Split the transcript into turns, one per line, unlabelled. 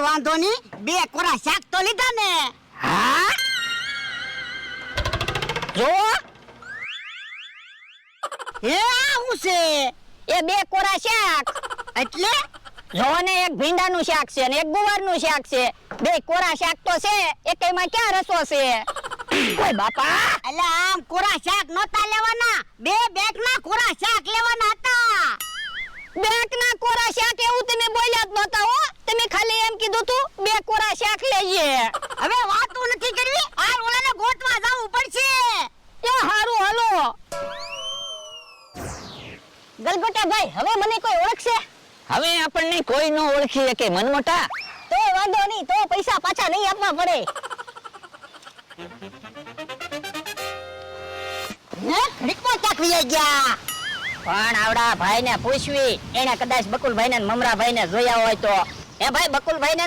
કોઈ વાંધો નહીં, 2 કોરા શાક તો લીધા ને.
હા જો
હે હું છે
એ 2 કોરા શાક
એટલે?
જો ને એક ભીંડાનું શાક છે ને એક ગુવારનું શાક છે. 2 કોરા શાક તો છે, એકેયમાં ક્યાં રસો છે? ઓય બાપા,
અલા આમ કોરા શાક નહોતા લેવાના, 2 બેગના કોરા શાક લેવાના હતા.
બેકના કોરા શાક એવું તમે બોલ્યા જ નહોતા હો. તમે ખાલી એમ કીધું તું 2 કોરા શાક લઈએ.
હવે વાતો નથી કરવી, આ ઓલાને ગોતવા જવું પડશે.
એ હારું હાલો. ગલગોટા ભાઈ, હવે મને કોઈ ઓળખશે? હવે આપણને કોઈ ન ઓળખી શકે મનમોટા. તો વાંધો નહીં, તો પૈસા પાછા નહીં આપવા પડે.
હે રીકમો ચાકવી ગયા.
પણ આવડા ભાઈને પૂછવી, એને કદાચ બકુલભાઈને ને મમરાભાઈને જોયા હોય તો. એ ભાઈ બકુલભાઈને